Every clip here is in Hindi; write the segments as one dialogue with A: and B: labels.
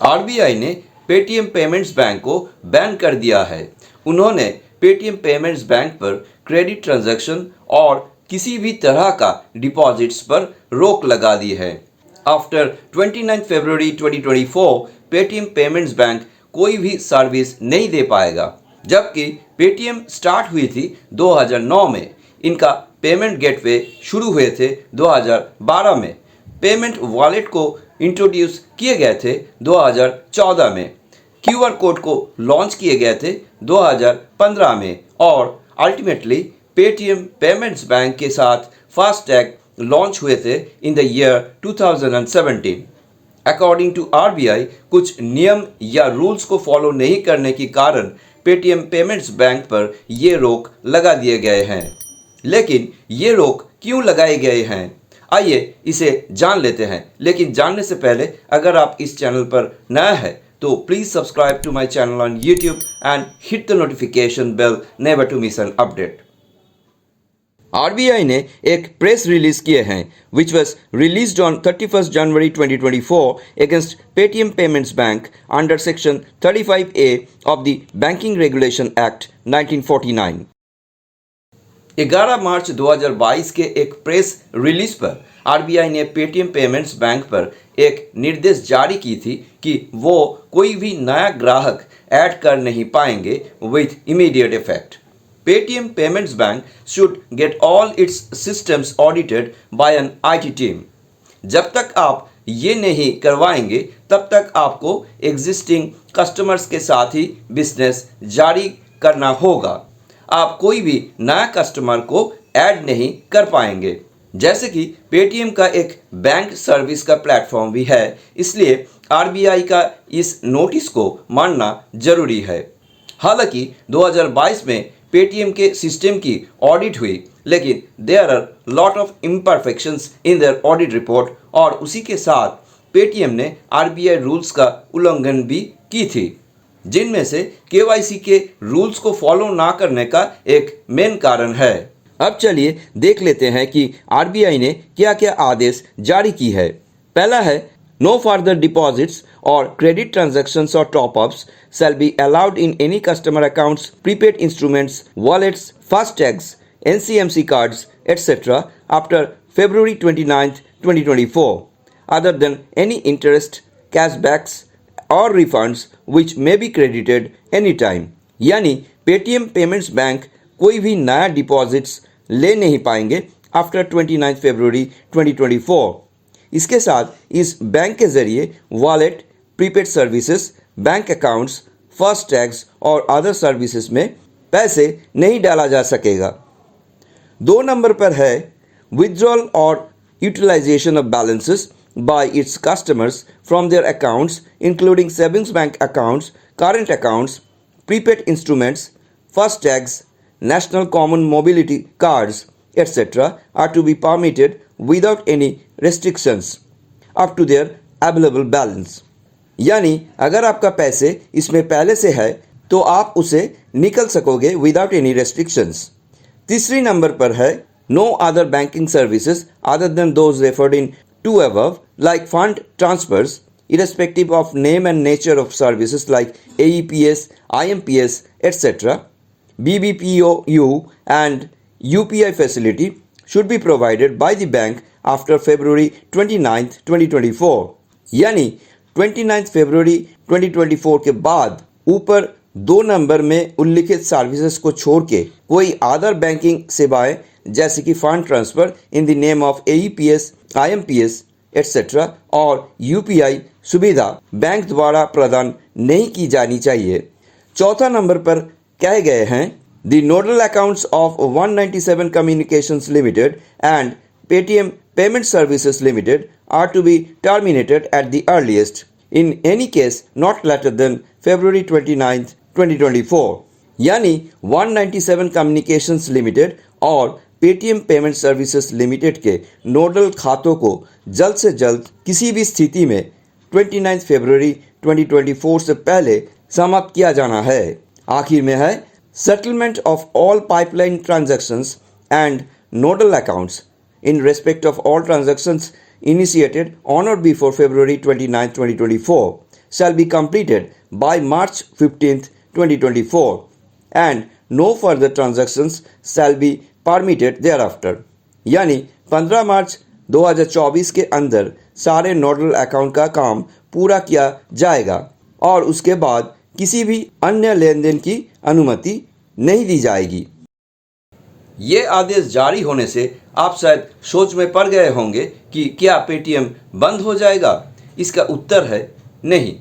A: आरबीआई ने पेटीएम पेमेंट्स बैंक को बैन कर दिया है। उन्होंने पेटीएम पेमेंट्स बैंक पर क्रेडिट ट्रांजैक्शन और किसी भी तरह का डिपॉजिट्स पर रोक लगा दी है। आफ्टर 29 फरवरी 2024 पेटीएम पेमेंट्स बैंक कोई भी सर्विस नहीं दे पाएगा। जबकि पेटीएम स्टार्ट हुई थी 2009 में। इनका पेमेंट गेटवे शुरू हुए थे 2012 में। पेमेंट वॉलेट को इंट्रोड्यूस किए गए थे 2014 में। क्यूआर कोड को लॉन्च किए गए थे 2015 में और अल्टीमेटली पेटीएम पेमेंट्स बैंक के साथ फास्टैग लॉन्च हुए थे in the year 2017। According to RBI कुछ नियम या रूल्स को फॉलो नहीं करने के कारण पेटीएम पेमेंट्स बैंक पर ये रोक लगा दिए गए हैं। लेकिन ये रोक क्यों लगाए गए हैं, आइए इसे जान लेते हैं। लेकिन जानने से पहले अगर आप इस चैनल पर नया है तो please subscribe to my channel on YouTube and hit the notification bell never to miss an update. RBI ने एक प्रेस रिलीज किए हैं which was released on 31st January 2024 against Paytm Payments Bank under section 35A of the Banking Regulation Act 1949। 11 मार्च 2022 के एक प्रेस रिलीज पर आरबीआई ने पेटीएम पेमेंट्स बैंक पर एक निर्देश जारी की थी कि वो कोई भी नया ग्राहक ऐड कर नहीं पाएंगे with immediate effect. Paytm Payments Bank should get all its systems audited by an IT team। जब तक आप ये नहीं करवाएंगे तब तक आपको एग्जिस्टिंग कस्टमर्स के साथ ही बिजनेस जारी करना होगा। आप कोई भी नया कस्टमर को ऐड नहीं कर पाएंगे। जैसे कि पेटीएम का एक बैंक सर्विस का प्लेटफॉर्म भी है, इसलिए आरबीआई का इस नोटिस को मानना जरूरी है। हालांकि 2022 में पेटीएम के सिस्टम की ऑडिट हुई, लेकिन there are lot of imperfections in their audit report और उसी के साथ पेटीएम ने आरबीआई रूल्स का उल्लंघन भी की थी, जिनमें से केवाईसी के रूल्स को फॉलो ना करने का एक मेन कारण है। अब चलिए देख लेते हैं कि आरबीआई ने क्या क्या आदेश जारी की है। पहला है No further deposits or credit transactions or top-ups shall be allowed in any customer accounts, prepaid instruments, wallets, FASTags, NCMC cards, etc. after February 29th, 2024, other than any interest, cashbacks or refunds which may be credited anytime। यानी पेटीएम पेमेंट्स बैंक कोई भी नया डिपॉजिट्स ले नहीं पाएंगे आफ्टर 29 फरवरी 2024। इसके साथ इस बैंक के जरिए wallet, prepaid services, bank accounts, फास्टैग्स और अदर सर्विसेज में पैसे नहीं डाला जा सकेगा। 2 नंबर पर है विथड्रॉल और utilisation of balances by its customers from their accounts including savings bank accounts, current accounts, prepaid instruments, FASTags, national common mobility cards etc. are to be permitted without any restrictions up to their available balance। यानी अगर आपका पैसे इसमें पहले से है तो आप उसे निकल सकोगे विदाउट एनी रेस्ट्रिक्शंस। तीसरी नंबर पर है no other banking services other than those referred in to above like fund transfers irrespective of name and nature of services like AEPS, IMPS, etc. BBPOU and UPI facility should be provided by the bank after February 29th, 2024। यानी 29 फरवरी 2024 के बाद ऊपर 2 नंबर में उल्लिखित सर्विसेज को छोड़ के कोई अदर बैंकिंग सेवाएं जैसे कि fund transfer in the name of AEPS, IMPS, etc. और UPI सुविधा बैंक द्वारा प्रदान नहीं की जानी चाहिए। चौथा नंबर पर कहे गए हैं The nodal accounts of 197 Communications Limited and Paytm Payment Services Limited are to be terminated at the earliest, in any case not later than February 29th, 2024। यानी 197 Communications Limited और Paytm Payment Services Limited के नोडल खातों को जल्द से जल्द किसी भी स्थिति में 29 फरवरी 2024 से पहले समाप्त किया जाना है। आखिर में है settlement of all pipeline transactions and nodal accounts in respect of all transactions initiated on or before February 29, 2024 shall be completed by March 15th, 2024 and no further transactions shall be permitted thereafter. यानी 15 मार्च 2024 के अंदर सारे नोडल अकाउंट का काम पूरा किया जाएगा और उसके बाद किसी भी अन्य लेन देन की अनुमति नहीं दी जाएगी। ये आदेश जारी होने से आप शायद सोच में पड़ गए होंगे कि क्या पेटीएम बंद हो जाएगा। इसका उत्तर है नहीं।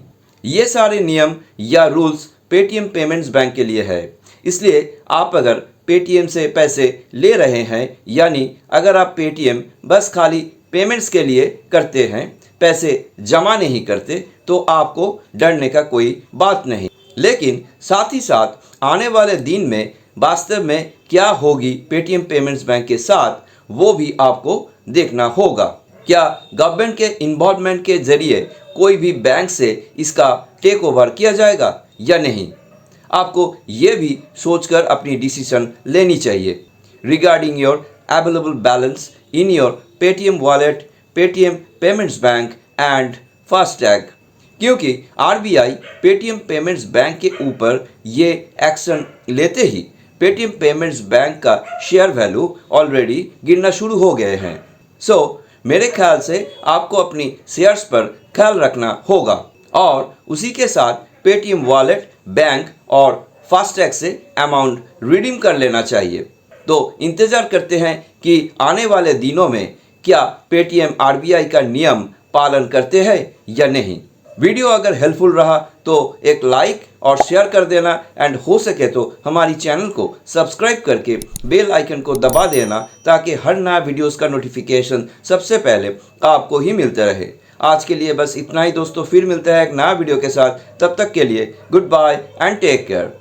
A: ये सारे नियम या रूल्स पेटीएम पेमेंट्स बैंक के लिए है। इसलिए आप अगर पेटीएम से पैसे ले रहे हैं, यानी अगर आप पेटीएम बस खाली पेमेंट्स के लिए करते हैं, पैसे जमा नहीं करते, तो आपको डरने का कोई बात नहीं। लेकिन साथ ही साथ आने वाले दिन में वास्तव में क्या होगी पेटीएम पेमेंट्स बैंक के साथ, वो भी आपको देखना होगा। क्या गवर्नमेंट के इन्वॉल्वमेंट के जरिए कोई भी बैंक से इसका टेक ओवर किया जाएगा या नहीं, आपको ये भी सोचकर अपनी डिसीजन लेनी चाहिए regarding your available balance in your Paytm wallet, Paytm payments bank and FASTag. क्योंकि आरबीआई पेटीएम पेमेंट्स बैंक के ऊपर ये एक्शन लेते ही पेटीएम पेमेंट्स बैंक का शेयर वैल्यू ऑलरेडी गिरना शुरू हो गए हैं। सो मेरे ख्याल से आपको अपनी शेयर्स पर ख्याल रखना होगा और उसी के साथ पेटीएम वॉलेट, बैंक और फास्टैग से अमाउंट रिडीम कर लेना चाहिए। तो इंतज़ार करते हैं कि आने वाले दिनों में क्या पेटीएम आरबीआई का नियम पालन करते हैं या नहीं। वीडियो अगर हेल्पफुल रहा तो एक लाइक और शेयर कर देना एंड हो सके तो हमारी चैनल को सब्सक्राइब करके बेल आइकन को दबा देना ताकि हर नया वीडियोस का नोटिफिकेशन सबसे पहले आपको ही मिलते रहे। आज के लिए बस इतना ही दोस्तों, फिर मिलते हैं एक नया वीडियो के साथ। तब तक के लिए goodbye and take care.